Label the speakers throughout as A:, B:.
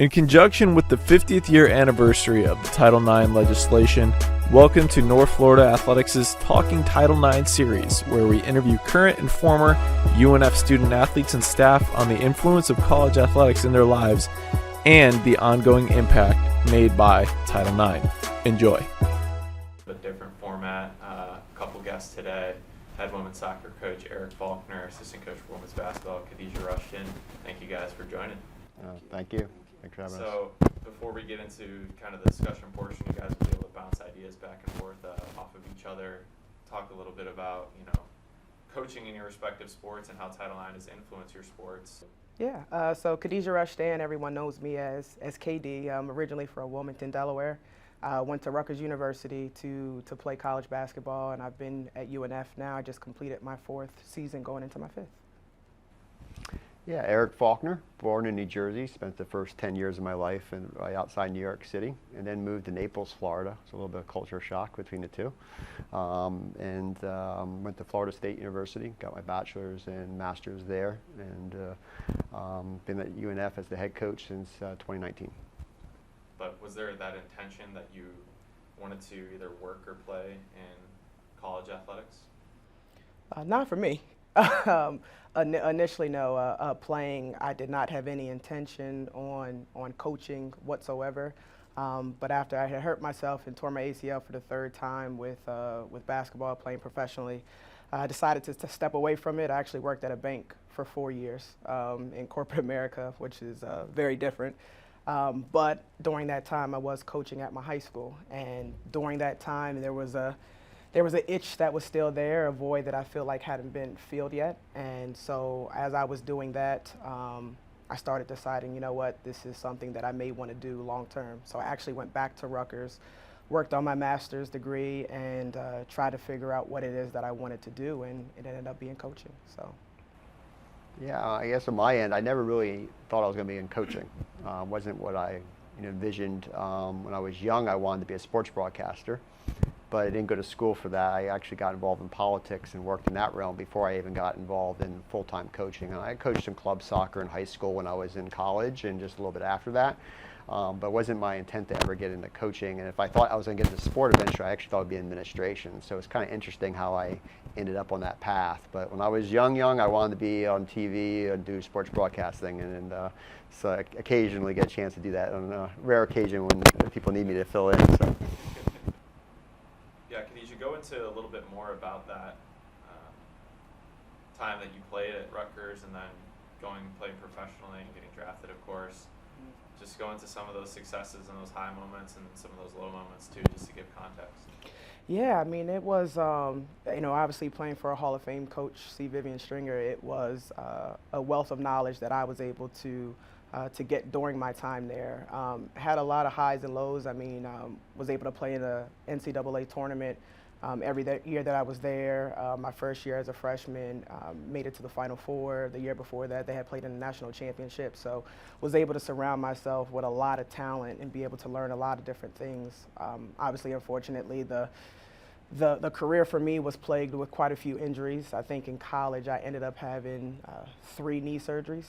A: In conjunction with the 50th year anniversary of the Title IX legislation, welcome to North Florida Athletics' Talking Title IX series, where we interview current and former UNF student athletes and staff on the influence of college athletics in their lives and the ongoing impact made by Title IX. Enjoy.
B: A different format, a couple guests today. Head women's soccer coach Eric Faulconer, assistant coach for women's basketball Khadijah Rushdan. Thank you guys for joining.
C: Thank you. Thanks for having us.
B: So before we get into kind of the discussion portion, you guys will be able to bounce ideas back and forth off of each other. Talk a little bit about, coaching in your respective sports and how Title IX has influenced your sports.
D: Yeah, so Khadijah Rushdan, everyone knows me as KD. I'm originally from Wilmington, Delaware. Went to Rutgers University to play college basketball, and I've been at UNF now. I just completed my 4th season going into my 5th.
C: Yeah, Eric Faulconer, born in New Jersey, spent the first 10 years of my life right outside New York City, and then moved to Naples, Florida. It's a little bit of culture shock between the two. Went to Florida State University, got my bachelor's and master's there, and been at UNF as the head coach since 2019.
B: But was there that intention that you wanted to either work or play in college athletics?
D: Not for me. Initially, no. Playing, I did not have any intention on coaching whatsoever. But after I had hurt myself and tore my ACL for the 3rd time with basketball, playing professionally, I decided to step away from it. I actually worked at a bank for 4 years in corporate America, which is very different. But during that time, I was coaching at my high school, and during that time, there was an itch that was still there, a void that I feel like hadn't been filled yet. And so as I was doing that, I started deciding, this is something that I may want to do long term. So I actually went back to Rutgers, worked on my master's degree, and tried to figure out what it is that I wanted to do, and it ended up being coaching. So.
C: Yeah, I guess on my end, I never really thought I was going to be in coaching. Wasn't what I envisioned. When I was young, I wanted to be a sports broadcaster, but I didn't go to school for that. I actually got involved in politics and worked in that realm before I even got involved in full-time coaching. And I coached some club soccer in high school when I was in college and just a little bit after that. But it wasn't my intent to ever get into coaching. And if I thought I was going to get into sport eventually, I actually thought it would be administration. So it's kind of interesting how I ended up on that path. But when I was young, I wanted to be on TV and do sports broadcasting. And so I occasionally get a chance to do that on a rare occasion when people need me to fill in. So.
B: Yeah, Khadijah, go into a little bit more about that time that you played at Rutgers and then playing professionally and getting drafted, of course. Just go into some of those successes and those high moments and some of those low moments too, just to give context.
D: Yeah, I mean, it was, obviously playing for a Hall of Fame coach, C. Vivian Stringer, it was a wealth of knowledge that I was able to get during my time there. Had a lot of highs and lows. I mean, was able to play in the NCAA tournament every year that I was there. My first year as a freshman, made it to the Final Four. The year before that, they had played in the national championship. So was able to surround myself with a lot of talent and be able to learn a lot of different things. Obviously, unfortunately, the career for me was plagued with quite a few injuries. I think in college, I ended up having 3 knee surgeries.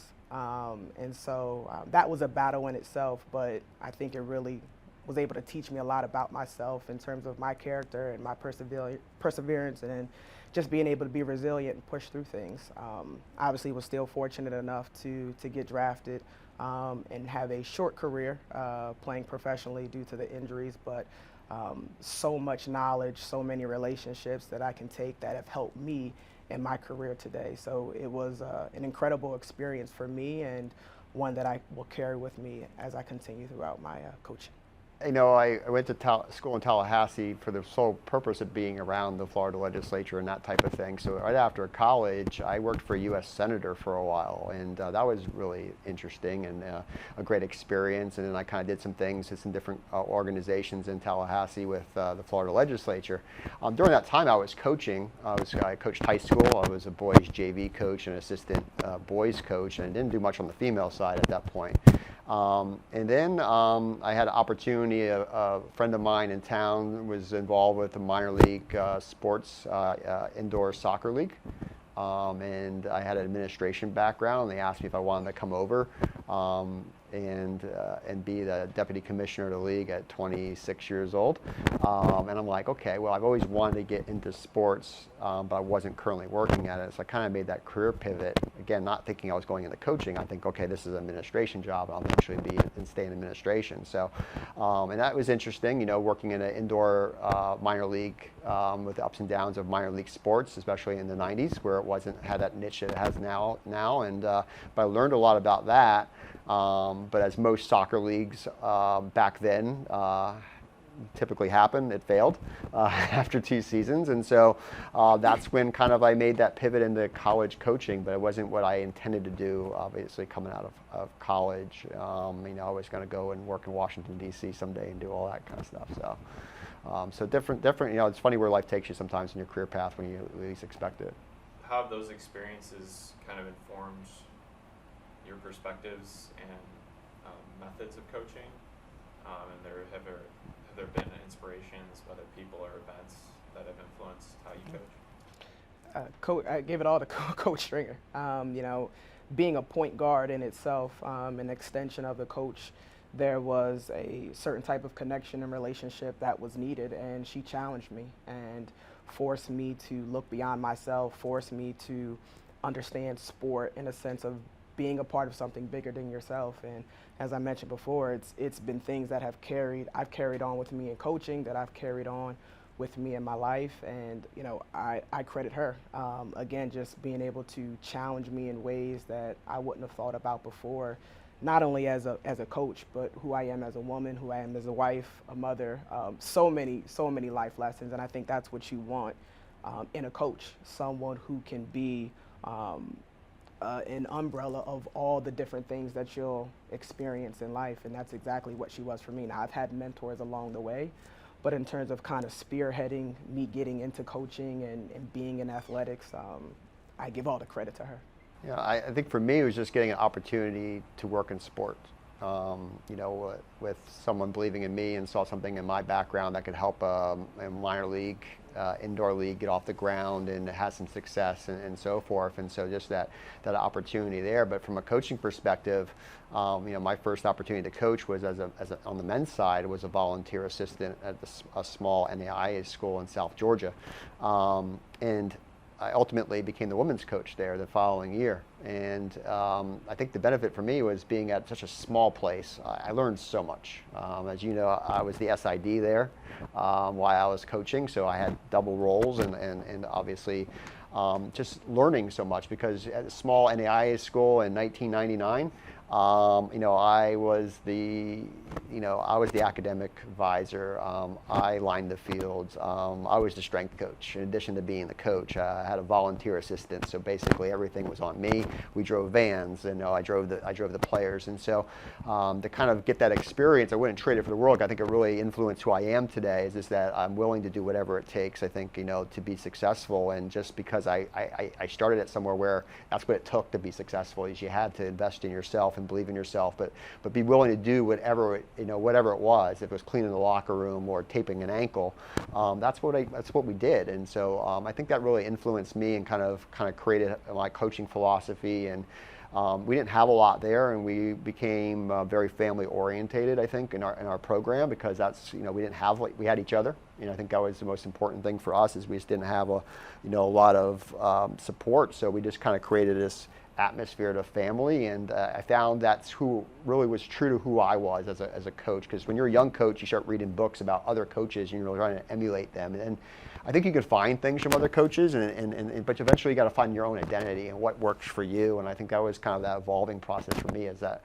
D: And so that was a battle in itself, but I think it really was able to teach me a lot about myself in terms of my character and my perseverance and just being able to be resilient and push through things. Obviously was still fortunate enough to get drafted and have a short career playing professionally due to the injuries, but so much knowledge, so many relationships that I can take that have helped me in my career today. So it was an incredible experience for me and one that I will carry with me as I continue throughout my coaching.
C: I went to school in Tallahassee for the sole purpose of being around the Florida legislature and that type of thing. So right after college, I worked for a U.S. senator for a while, and that was really interesting and a great experience. And then I kind of did some things at some different organizations in Tallahassee with the Florida legislature. During that time, I was coaching. I coached high school. I was a boys JV coach and assistant boys coach, and I didn't do much on the female side at that point. And then I had an opportunity, a friend of mine in town was involved with the minor league sports indoor soccer league. And I had an administration background, and they asked me if I wanted to come over. and be the deputy commissioner of the league at 26 years old. And I'm like, okay, well, I've always wanted to get into sports, but I wasn't currently working at it. So I kind of made that career pivot. Again, not thinking I was going into coaching. I think, okay, this is an administration job. I'll eventually be and stay in administration. So, and that was interesting, you know, working in an indoor minor league with the ups and downs of minor league sports, especially in the 90s, where it wasn't had that niche that it has now. And but I learned a lot about that. But as most soccer leagues back then typically happened, it failed after 2 seasons. And so that's when kind of I made that pivot into college coaching, but it wasn't what I intended to do, obviously, coming out of college. You know, I was going to go and work in Washington, D.C. someday and do all that kind of stuff. So, so different, you know, it's funny where life takes you sometimes in your career path when you least expect it.
B: How have those experiences kind of informed your perspectives and methods of coaching? And have there been inspirations, whether people or events, that have influenced how you coach?
D: I give it all to Coach Stringer. You know, being a point guard in itself, an extension of the coach, there was a certain type of connection and relationship that was needed, and she challenged me and forced me to look beyond myself, forced me to understand sport in a sense of being a part of something bigger than yourself. And as I mentioned before, it's been things that I've carried on with me in coaching, that I've carried on with me in my life. And, you know, I credit her. Again, just being able to challenge me in ways that I wouldn't have thought about before, not only as a coach, but who I am as a woman, who I am as a wife, a mother, so many life lessons. And I think that's what you want in a coach, someone who can be an umbrella of all the different things that you'll experience in life. And that's exactly what she was for me. Now, I've had mentors along the way, but in terms of kind of spearheading me getting into coaching and being in athletics, I give all the credit to her.
C: Yeah, I think for me it was just getting an opportunity to work in sport. You know, with someone believing in me and saw something in my background that could help a minor league, indoor league get off the ground and have some success and so forth. And so just that opportunity there. But from a coaching perspective, you know, my first opportunity to coach was on the men's side, was a volunteer assistant at a small NAIA school in South Georgia. And I ultimately became the women's coach there the following year. And I think the benefit for me was being at such a small place. I learned so much. As you know, I was the SID there while I was coaching, so I had double roles and obviously just learning so much, because at a small NAIA school in 1999, you know, I was the academic advisor. I lined the fields. I was the strength coach. In addition to being the coach, I had a volunteer assistant. So basically, everything was on me. We drove vans, and I drove the players. And so, to kind of get that experience, I wouldn't trade it for the world. I think it really influenced who I am today. Is just that I'm willing to do whatever it takes. I think, you know, to be successful. And just because I started at somewhere where that's what it took to be successful, is you had to invest in yourself and believe in yourself, but be willing to do whatever it was. If it was cleaning the locker room or taping an ankle, that's what we did. And so I think that really influenced me and kind of created my coaching philosophy. And we didn't have a lot there, and we became very family orientated, I think, in our program, because that's, you know, we had each other. You know, I think that was the most important thing for us, is we just didn't have a lot of support. So we just kind of created this atmosphere to family, and I found that's who really was true to who I was as a coach. Because when you're a young coach, you start reading books about other coaches, and you're trying to emulate them. And I think you can find things from other coaches, but eventually you got to find your own identity and what works for you. And I think that was kind of that evolving process for me, is that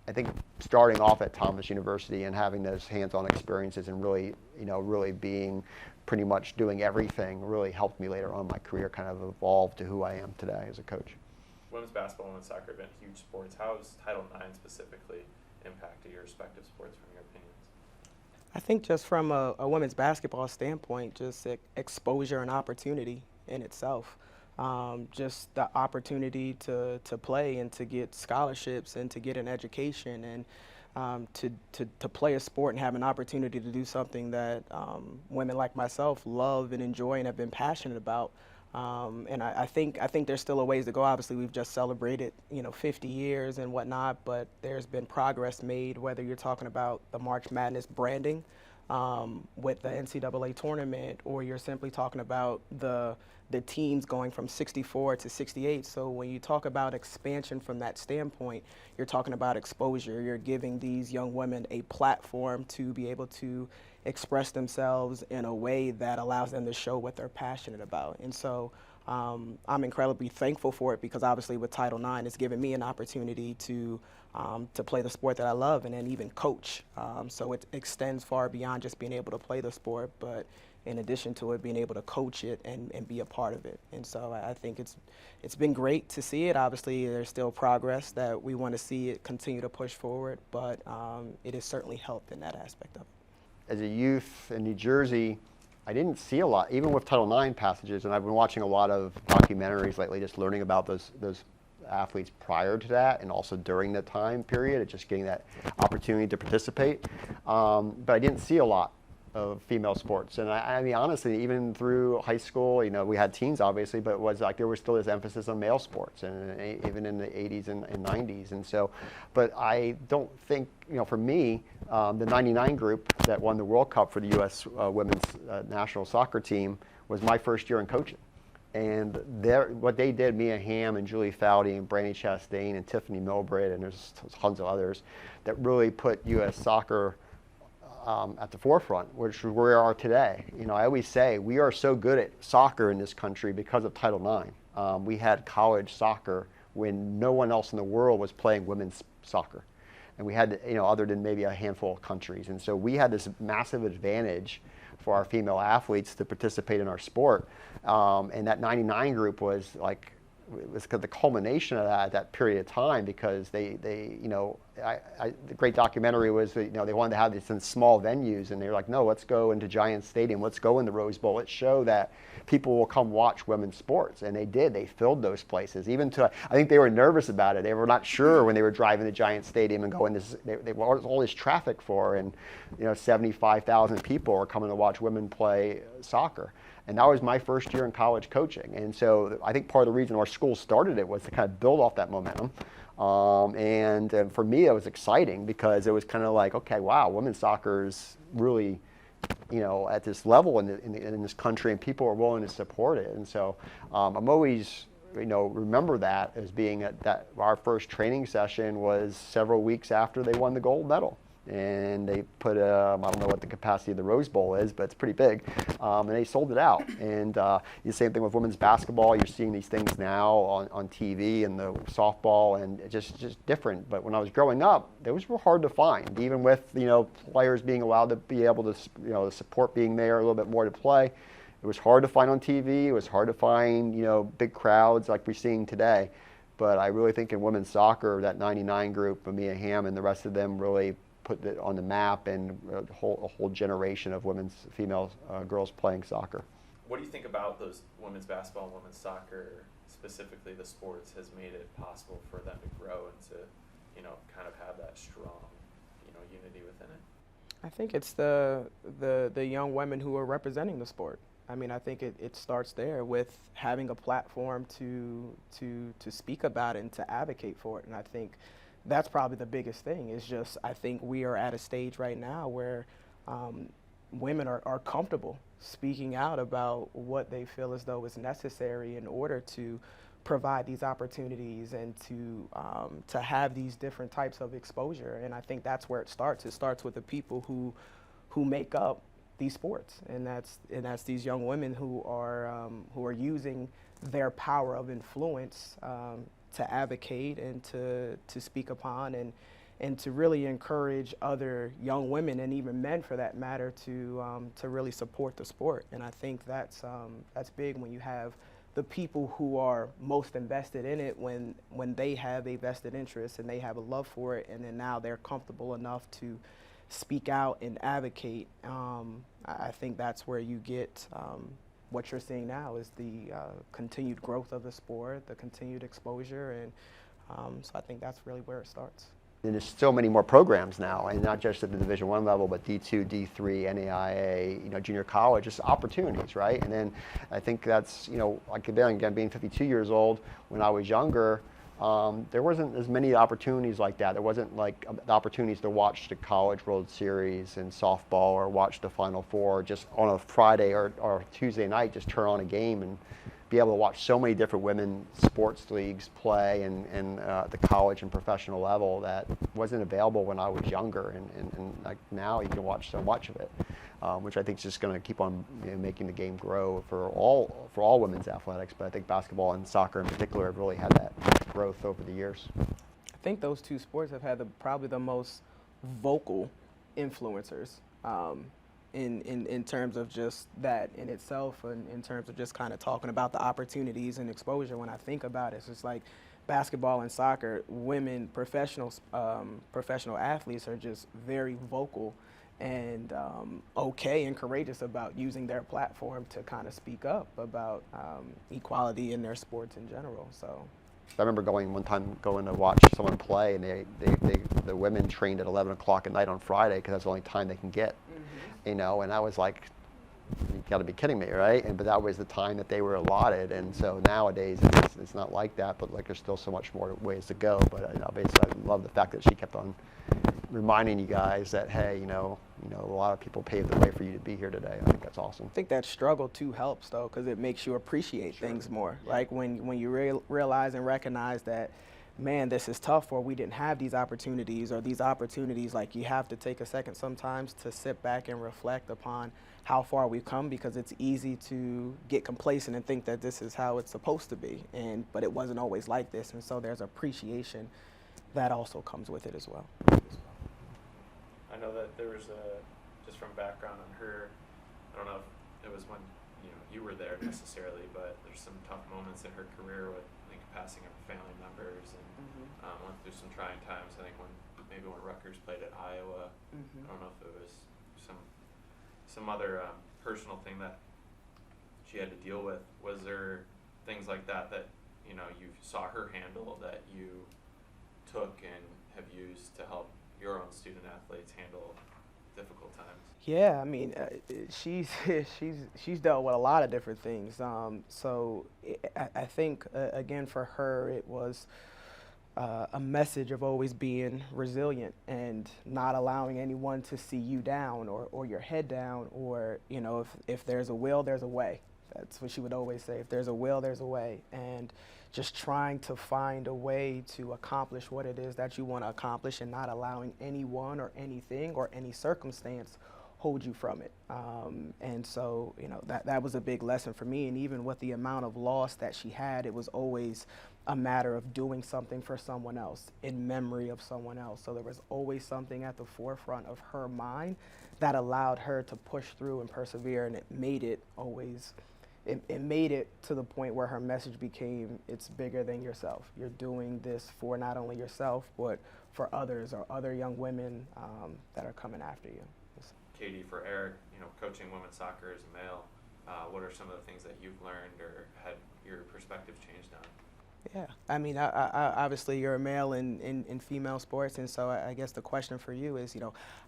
C: I think starting off at Thomas University and having those hands-on experiences and really being pretty much doing everything really helped me later on in my career kind of evolve to who I am today as a coach.
B: Women's basketball and women's soccer have been huge sports. How has Title IX specifically impacted your respective sports, from your opinions?
D: I think just from a women's basketball standpoint, just exposure and opportunity in itself. Just the opportunity to play and to get scholarships and to get an education and to play a sport and have an opportunity to do something that women like myself love and enjoy and have been passionate about. And I think there's still a ways to go. Obviously, we've just celebrated 50 years and whatnot, but there's been progress made. Whether you're talking about the March Madness branding with the NCAA tournament, or you're simply talking about the teams going from 64 to 68. So when you talk about expansion from that standpoint, you're talking about exposure. You're giving these young women a platform to be able to express themselves in a way that allows them to show what they're passionate about. And so I'm incredibly thankful for it, because obviously with Title IX, it's given me an opportunity to play the sport that I love, and then even coach. So it extends far beyond just being able to play the sport, but in addition to it, being able to coach it and be a part of it. And so I think it's been great to see it. Obviously, there's still progress that we want to see it continue to push forward, but it has certainly helped in that aspect of it.
C: As a youth in New Jersey, I didn't see a lot, even with Title IX passages, and I've been watching a lot of documentaries lately, just learning about those athletes prior to that and also during the time period, and just getting that opportunity to participate. But I didn't see a lot of female sports, and I mean, honestly, even through high school, we had teens obviously, but it was like there was still this emphasis on male sports, and even in the 80s and 90s. And so, but I don't think, for me, the '99 group that won the World Cup for the U.S. Women's national soccer team was my first year in coaching. And what they did, Mia Hamm and Julie Foudy and Brandy Chastain and Tiffany Milbred, and there's tons of others, that really put U.S. soccer at the forefront, which is where we are today. I always say we are so good at soccer in this country because of Title IX. We had college soccer when no one else in the world was playing women's soccer. And we had, other than maybe a handful of countries. And so we had this massive advantage for our female athletes to participate in our sport. And that '99 group was like, it was the culmination of that period of time, because the great documentary was that, they wanted to have this in small venues, and they were like, no, let's go into Giant Stadium, let's go in the Rose Bowl, let's show that people will come watch women's sports. And they did. They filled those places. I think they were nervous about it. They were not sure when they were driving to Giant Stadium and going this, they were all this traffic for, and 75,000 people are coming to watch women play soccer. And that was my first year in college coaching. And so I think part of the reason our school started it was to kind of build off that momentum. And for me, it was exciting, because it was kind of like, okay, wow, women's soccer is really, at this level in this country, and people are willing to support it. And so I'm always, remember that as being that our first training session was several weeks after they won the gold medal. And they put I don't know what the capacity of the Rose Bowl is, but it's pretty big, and they sold it out. And the same thing with women's basketball. You're seeing these things now on TV, and the softball, and just different. But when I was growing up, those were hard to find, even with players being allowed to be able to, the support being there a little bit more to play. It was hard to find on TV. It was hard to find big crowds like we're seeing today. But I really think in women's soccer, that '99 group, Mia Hamm and the rest of them, really put it on the map, and a whole generation of female girls playing soccer.
B: What do you think about those women's basketball and women's soccer, specifically the sports, has made it possible for them to grow and to, kind of have that strong, unity within it?
D: I think it's the young women who are representing the sport. I mean, I think it starts there with having a platform to speak about it and to advocate for it. And I think that's probably the biggest thing. Is just, I think we are at a stage right now where women are comfortable speaking out about what they feel as though is necessary in order to provide these opportunities and to have these different types of exposure. And I think that's where it starts. It starts with the people who make up these sports, and that's these young women who are using their power of influence to advocate and to speak upon and to really encourage other young women, and even men for that matter, to really support the sport. And I think that's big when you have the people who are most invested in it, when they have a vested interest and they have a love for it, and then now they're comfortable enough to speak out and advocate. I think that's where you get what you're seeing now is the continued growth of the sport, the continued exposure, and so I think that's really where it starts.
C: And there's so many more programs now, and not just at the Division I level, but D2, D3, NAIA, junior college, just opportunities, right? And then I think that's, like again, being 52 years old, when I was younger, there wasn't as many opportunities like that. There wasn't like the opportunities to watch the College World Series in softball or watch the Final Four just on a Friday or Tuesday night, just turn on a game and be able to watch so many different women's sports leagues play and the college and professional level that wasn't available when I was younger. And like now you can watch so much of it, which I think is just going to keep on making the game grow for all women's athletics. But I think basketball and soccer in particular have really had that growth over the years.
D: I think those two sports have had probably the most vocal influencers. In terms of just that in itself, and in terms of just kind of talking about the opportunities and exposure. When I think about it, it's just like basketball and soccer, women professional athletes are just very vocal and okay and courageous about using their platform to kind of speak up about equality in their sports in general. So
C: I remember going to watch someone play, and the women trained at 11 o'clock at night on Friday because that's the only time they can get. And I was like, you got to be kidding me, right? But that was the time that they were allotted. And so nowadays it's not like that, but like there's still so much more ways to go. But basically, I love the fact that she kept on reminding you guys that, hey, a lot of people paved the way for you to be here today. I think that's awesome.
D: I think that struggle too helps though, because it makes you appreciate things more. Like when you realize and recognize that, man, this is tough, or we didn't have these opportunities, or these opportunities, like you have to take a second sometimes to sit back and reflect upon how far we've come, because it's easy to get complacent and think that this is how it's supposed to be, but it wasn't always like this, and so there's appreciation that also comes with it as well.
B: I know that there was just from background on her, I don't know if it was when you were there necessarily, but there's some tough moments in her career with passing of family members, and went through some trying times. I think maybe when Rutgers played at Iowa, I don't know if it was some other personal thing that she had to deal with. Was there things like that you saw her handle that you took and have used to help your own student athletes handle difficult times? Yeah,
D: I mean, she's dealt with a lot of different things. So I think again for her it was a message of always being resilient and not allowing anyone to see you down or your head down, or if there's a will, there's a way. That's what she would always say. If there's a will, there's a way. And just trying to find a way to accomplish what it is that you want to accomplish, and not allowing anyone or anything or any circumstance hold you from it. And so, that was a big lesson for me. And even with the amount of loss that she had, it was always a matter of doing something for someone else, in memory of someone else. So there was always something at the forefront of her mind that allowed her to push through and persevere, and it made it always, it made it to the point where her message became, it's bigger than yourself. You're doing this for not only yourself, but for others, or other young women that are coming after you.
B: Katie, for Eric, coaching women's soccer as a male, what are some of the things that you've learned or had your perspective changed on?
D: Yeah, I mean, I obviously you're a male in female sports, and so I guess the question for you is,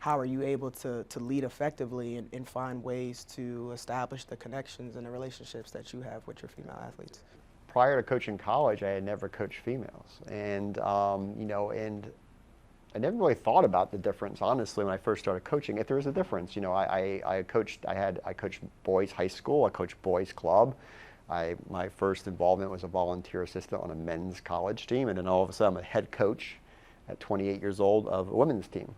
D: how are you able to lead effectively and find ways to establish the connections and the relationships that you have with your female athletes?
C: Prior to coaching college, I had never coached females, and and I never really thought about the difference, honestly, when I first started coaching. If there was a difference, I coached boys high school, I coached boys club. My first involvement was a volunteer assistant on a men's college team, and then all of a sudden I'm a head coach at 28 years old of a women's team.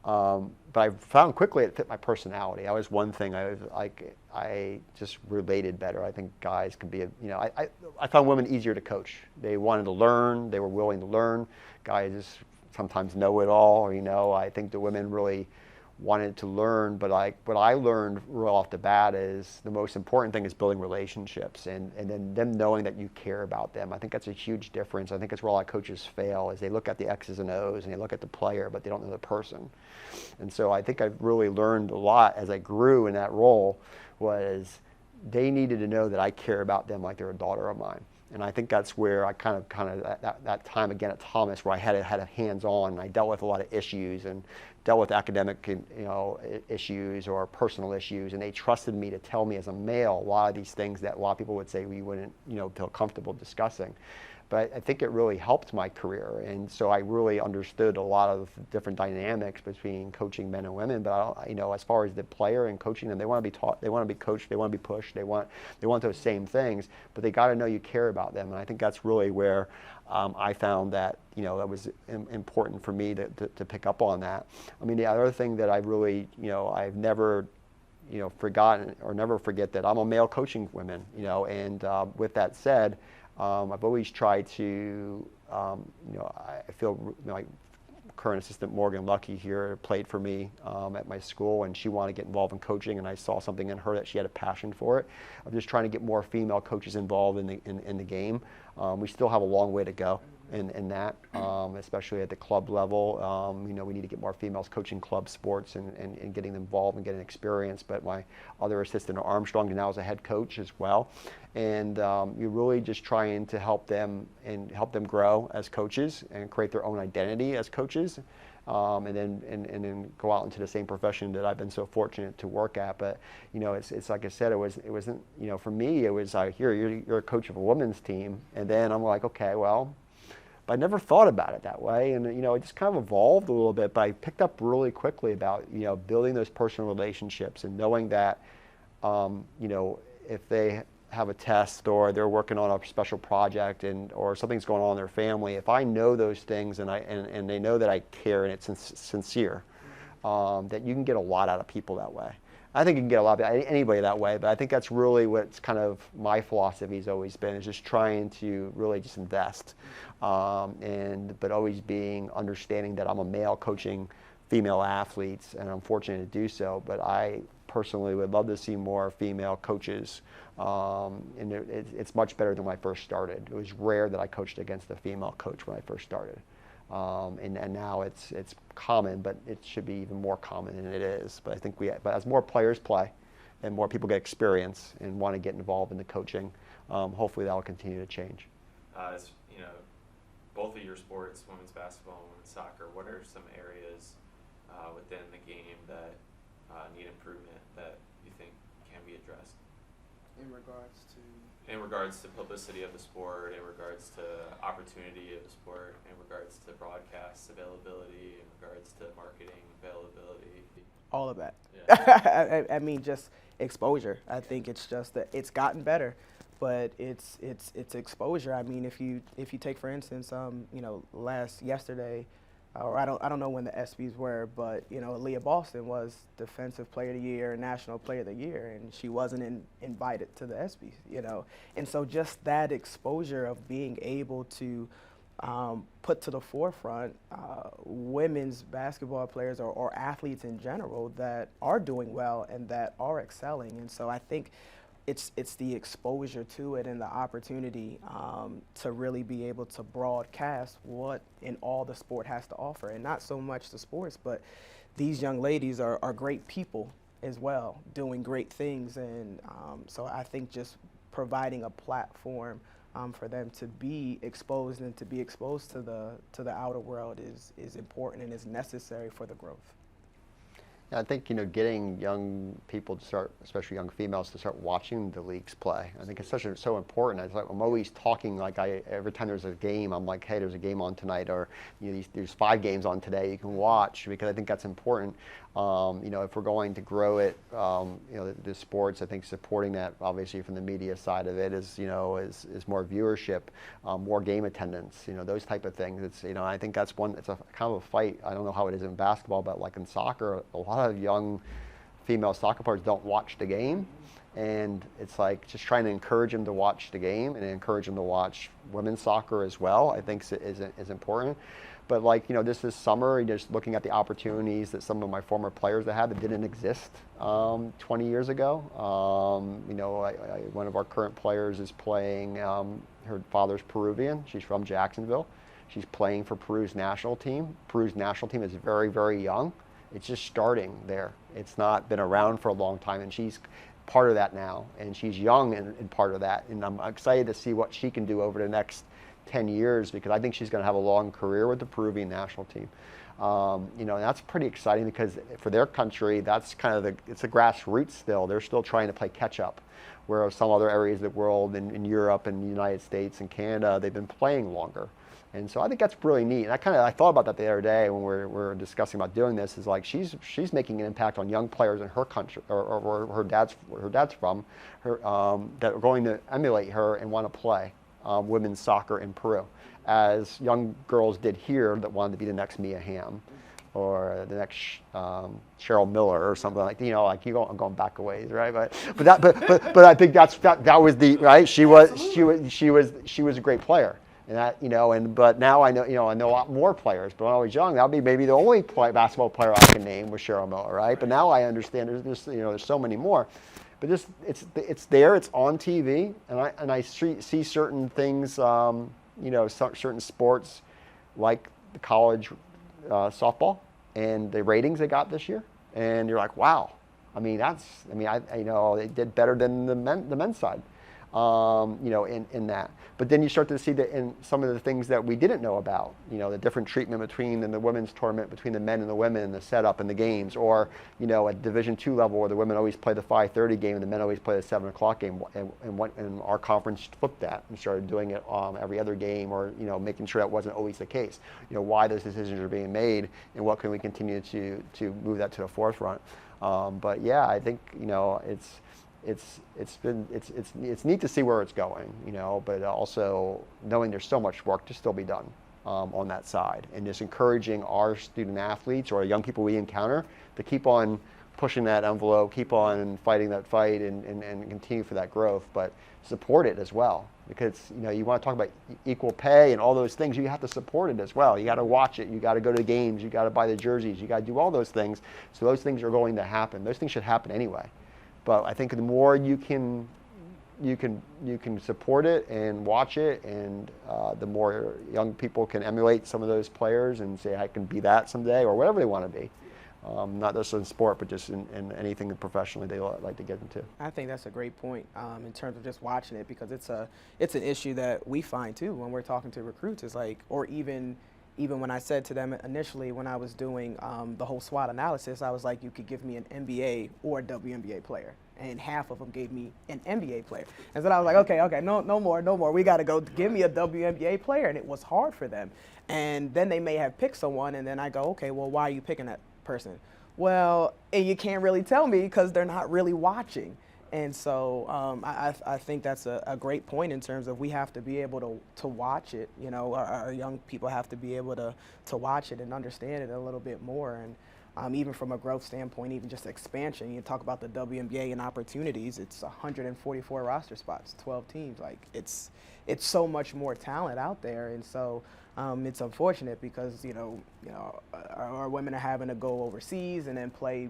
C: But I found quickly it fit my personality. That was one thing I just related better. I think guys could be, I found women easier to coach. They wanted to learn, they were willing to learn. Guys sometimes know it all, I think the women really wanted to learn, but what I learned right off the bat is the most important thing is building relationships, and then them knowing that you care about them. I think that's a huge difference. I think that's where a lot of coaches fail, is they look at the X's and O's and they look at the player, but they don't know the person. And so I think I've really learned a lot as I grew in that role, was they needed to know that I care about them like they're a daughter of mine. And I think that's where I kind of that time again at Thomas, where I had a hands-on, and I dealt with a lot of issues and dealt with academic, issues or personal issues, and they trusted me to tell me as a male a lot of these things that a lot of people would say we wouldn't, feel comfortable discussing. But I think it really helped my career, and so I really understood a lot of different dynamics between coaching men and women. But as far as the player and coaching them, they want to be taught, they want to be coached, they want to be pushed, they want those same things. But they got to know you care about them, and I think that's really where I found that that was important for me to pick up on that. I mean, the other thing that I really I've never forgotten or never forget that I'm a male coaching women. And with that said. I've always tried to, I feel like current assistant Morgan Lucky here played for me at my school, and she wanted to get involved in coaching, and I saw something in her that she had a passion for it. I'm just trying to get more female coaches involved in the game. We still have a long way to go in that, especially at the club level. We need to get more females coaching club sports and getting them involved and getting experience. But my other assistant Armstrong now is a head coach as well. And you're really just trying to help them grow as coaches and create their own identity as coaches. And then go out into the same profession that I've been so fortunate to work at. But it's like I said, it wasn't for me. It was here you're a coach of a women's team, and then I'm like, okay, well, but I never thought about it that way, and it just kind of evolved a little bit. But I picked up really quickly about building those personal relationships and knowing that if they have a test or they're working on a special project or something's going on in their family, if I know those things and they know that I care and it's sincere, that you can get a lot out of people that way. I think you can get a lot out of anybody that way, but I think that's really what's kind of my philosophy has always been, is just trying to really just invest, but always being understanding that I'm a male coaching female athletes, and I'm fortunate to do so, but I personally would love to see more female coaches. And it's much better than when I first started. It was rare that I coached against a female coach when I first started. And now it's common, but it should be even more common than it is. But I think but as more players play and more people get experience and want to get involved in the coaching, hopefully that will continue to change.
B: As both of your sports, women's basketball and women's soccer, what are some areas within the game that need improvement that you think can be addressed? In regards to publicity of the sport, in regards to opportunity of the sport, in regards to broadcast availability, in regards to marketing availability. All of that. Yeah. I mean, just exposure. I think it's just that it's gotten better, but it's exposure. I mean, if you take for instance, yesterday. Or I don't know when the ESPYs were, but Leah Boston was Defensive Player of the Year, National Player of the Year, and she wasn't invited to the ESPYs. And so just that exposure of being able to put to the forefront women's basketball players or athletes in general that are doing well and that are excelling, and so I think it's the exposure to it and the opportunity to really be able to broadcast what in all the sport has to offer. And not so much the sports, but these young ladies are great people as well, doing great things. And so I think just providing a platform for them to be exposed and to be exposed to the outer world is important and is necessary for the growth.
C: I think getting young people to start, especially young females, to start watching the leagues play. I think it's so important. It's like I'm always talking every time there's a game, I'm like, hey, there's a game on tonight, or there's 5 games on today you can watch, because I think that's important. If we're going to grow it, the sports, I think supporting that obviously from the media side of it is more viewership, more game attendance, those type of things. It's I think that's it's a kind of a fight. I don't know how it is in basketball, but like in soccer, a lot of young female soccer players don't watch the game, and it's like just trying to encourage them to watch the game and encourage them to watch women's soccer as well. I think is important. But this summer, just looking at the opportunities that some of my former players had that didn't exist 20 years ago. One of our current players is playing, her father's Peruvian. She's from Jacksonville. She's playing for Peru's national team. Peru's national team is very, very young. It's just starting there. It's not been around for a long time, and she's part of that now, and she's young and part of that, and I'm excited to see what she can do over the next 10 years, because I think she's going to have a long career with the Peruvian national team. And that's pretty exciting, because for their country, that's kind of it's a grassroots still. They're still trying to play catch up, whereas some other areas of the world, in Europe and the United States and Canada, they've been playing longer. And so I think that's really neat. And I thought about that the other day when we're discussing about doing this. Is like she's making an impact on young players in her country, or her dad's from her, that are going to emulate her and want to play women's soccer in Peru, as young girls did here that wanted to be the next Mia Hamm, or the next Cheryl Miller, or something like I'm going back a ways, right? But I think that was the right. She was a great player. And that, but now I know a lot more players. But when I was young, that would be maybe the only basketball player I can name was Cheryl Miller, right? But now I understand there's so many more. But it's there, it's on TV, and I see certain things, certain sports like the college softball and the ratings they got this year, and you're like, wow. They did better than the men's side. In that. But then you start to see that in some of the things that we didn't know about, the different treatment between in the women's tournament, between the men and the women, and the setup and the games, or, at Division II level where the women always play the 5:30 game and the men always play the 7 o'clock game, and our conference flipped that and started doing it every other game, or, making sure that wasn't always the case. Why those decisions are being made, and what can we continue to move that to the forefront. But yeah, I think, it's neat to see where it's going, but also knowing there's so much work to still be done on that side, and just encouraging our student athletes or young people we encounter to keep on pushing that envelope, keep on fighting that fight, and continue for that growth, but support it as well, because you want to talk about equal pay and all those things. You have to support it as well. You got to watch it. You got to go to games. You got to buy the jerseys. You got to do all those things. So those things are going to happen. Those things should happen anyway. But I think the more you can support it and watch it, and the more young people can emulate some of those players and say, I can be that someday, or whatever they want to be. Not just in sport, but just in anything that professionally they like to get into.
D: I think that's a great point in terms of just watching it, because it's an issue that we find too when we're talking to recruits. It's like, or even when I said to them initially when I was doing the whole SWOT analysis, I was like, you could give me an NBA or a WNBA player. And half of them gave me an NBA player. And so I was like, okay, no more. We got to go, give me a WNBA player. And it was hard for them. And then they may have picked someone, and then I go, okay, well, why are you picking that person? Well, and you can't really tell me because they're not really watching. And so I think that's a great point in terms of we have to be able to watch it. Our young people have to be able to watch it and understand it a little bit more. And even from a growth standpoint, even just expansion, you talk about the WNBA and opportunities, it's 144 roster spots, 12 teams. Like it's so much more talent out there. And so it's unfortunate because, our women are having to go overseas and then play,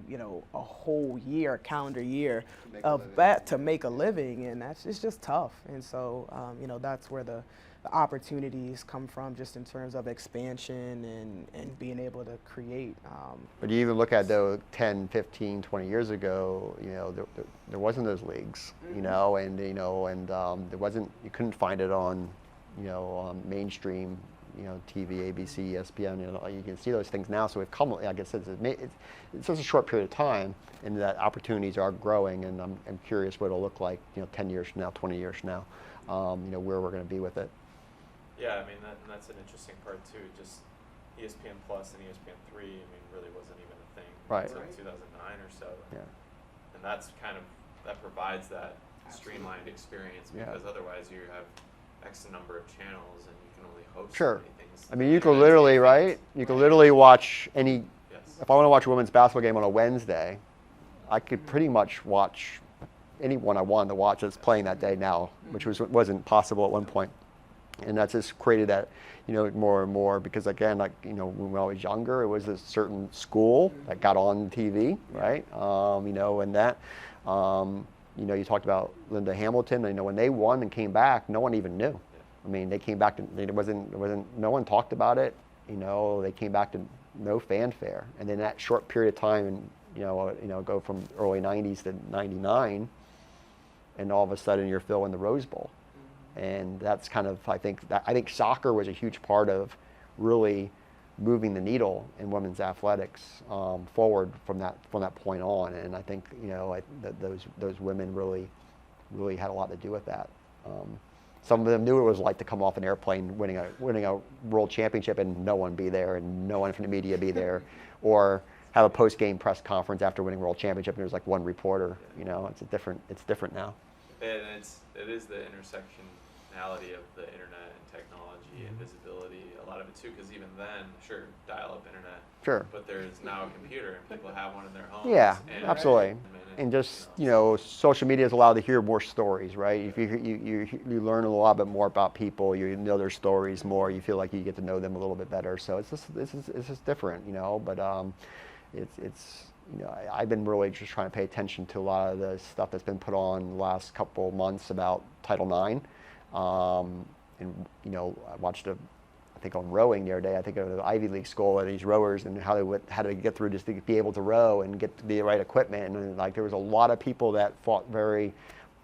D: a whole year, a calendar year of that to make a living. And it's just tough. And so, that's where the opportunities come from, just in terms of expansion and being able to create.
C: But you even look at though 10, 15, 20 years ago, there wasn't those leagues, and there wasn't, you couldn't find it on, mainstream, TV, ABC, ESPN, you can see those things now. So we've come, like I said, it's just a short period of time, and that opportunities are growing, and I'm curious what it'll look like, 10 years from now, 20 years from now, where we're going to be with it.
B: Yeah, that's an interesting part too. Just ESPN Plus and ESPN 3, really wasn't even a thing until 2009 or so.
C: Yeah.
B: And that's that provides that streamlined experience, because otherwise you have X number of channels and you can only host so many things.
C: You could literally, you could literally watch any.
B: Yes.
C: If I want to watch a women's basketball game on a Wednesday, I could pretty much watch anyone I wanted to watch that's playing that day now, which wasn't possible at one point. And that's just created that, more and more, because again, when I was younger, it was a certain school that got on TV, right? And that, you talked about Linda Hamilton, when they won and came back, no one even knew. They came back no one talked about it, they came back to no fanfare. And then that short period of time, and, go from early 90s to 99, and all of a sudden you're filling the Rose Bowl. And that's kind of, I think soccer was a huge part of really moving the needle in women's athletics forward from that point on. And I think, you know, those women really had a lot to do with that. Some of them knew what it was like to come off an airplane winning a world championship and no one be there and no one from the media be there, or have a post-game press conference after winning a world championship and there's like one reporter. You know, it's different now.
B: And it is the intersectionality of the internet and technology and visibility. A lot of it too, because even then, sure, dial-up internet.
C: Sure.
B: But there's now a computer and people have one in their homes.
C: Yeah,
B: and
C: absolutely. And just, you know, social media is allowed to hear more stories, right? If you learn a lot bit more about people, you know their stories more, you feel like you get to know them a little bit better. So it's just different, you know. But it's you know, I've been really just trying to pay attention to a lot of the stuff that's been put on the last couple months about Title IX. And you know, I watched I think on rowing the other day, I think of the Ivy League school and these rowers and how to get through just to be able to row and get the right equipment. And like there was a lot of people that fought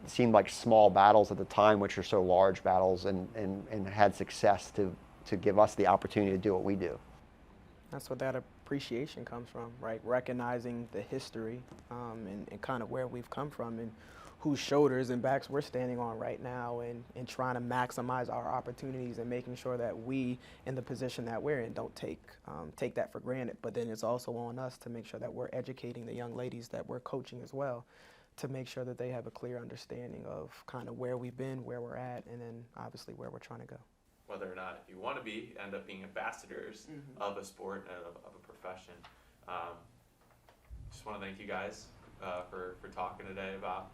C: seemed like small battles at the time, which are so large battles, and had success to give us the opportunity to do what we do.
D: That's what that appreciation comes from, right? Recognizing the history and kind of where we've come from and whose shoulders and backs we're standing on right now, and trying to maximize our opportunities and making sure that we, in the position that we're in, don't take that for granted. But then it's also on us to make sure that we're educating the young ladies that we're coaching as well, to make sure that they have a clear understanding of kind of where we've been, where we're at, and then obviously where we're trying to go.
B: Whether or not you want to end up being ambassadors of a sport and of a profession. Just want to thank you guys for talking today about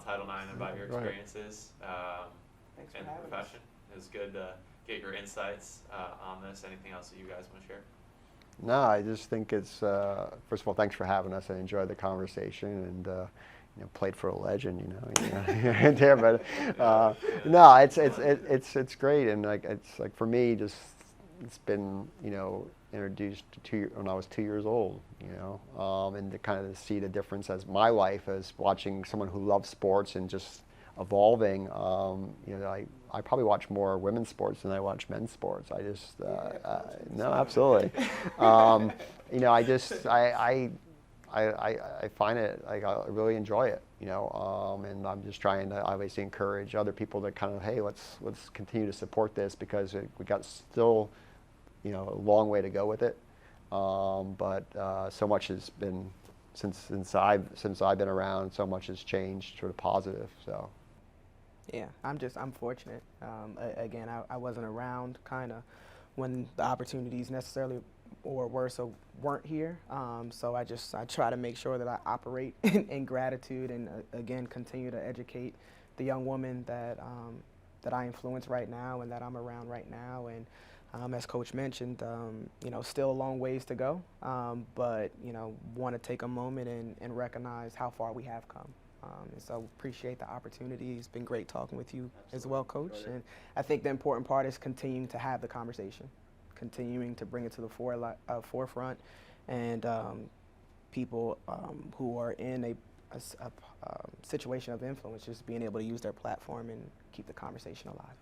B: Title IX and about your experiences in the profession. It was good to get your insights on this. Anything else that you guys want to share?
C: No, I just think it's first of all, thanks for having us. I enjoyed the conversation, and you know, played for a legend, you know, there. But no, it's great, and like it's like for me, just it's been, you know, introduced to when I was 2 years old, you know, and to kind of see the difference as my life as watching someone who loves sports and just evolving. You know, I probably watch more women's sports than I watch men's sports. I just no, absolutely. You know, I find it like I really enjoy it, you know, and I'm just trying to obviously encourage other people to kind of, hey, let's continue to support this, because we got still, you know, a long way to go with it, but so much has been since I've been around, so much has changed sort of positive. So
D: yeah, I'm fortunate. Again, I wasn't around kind of when the opportunities necessarily weren't here. So I try to make sure that I operate in gratitude, and again continue to educate the young woman that I influence right now and that I'm around right now. And as Coach mentioned, you know, still a long ways to go, but you know, want to take a moment and recognize how far we have come. And so appreciate the opportunity. It's been great talking with you as well, Coach. And I think the important part is continuing to have the conversation, continuing to bring it to the forefront, and people who are in a situation of influence, just being able to use their platform and keep the conversation alive.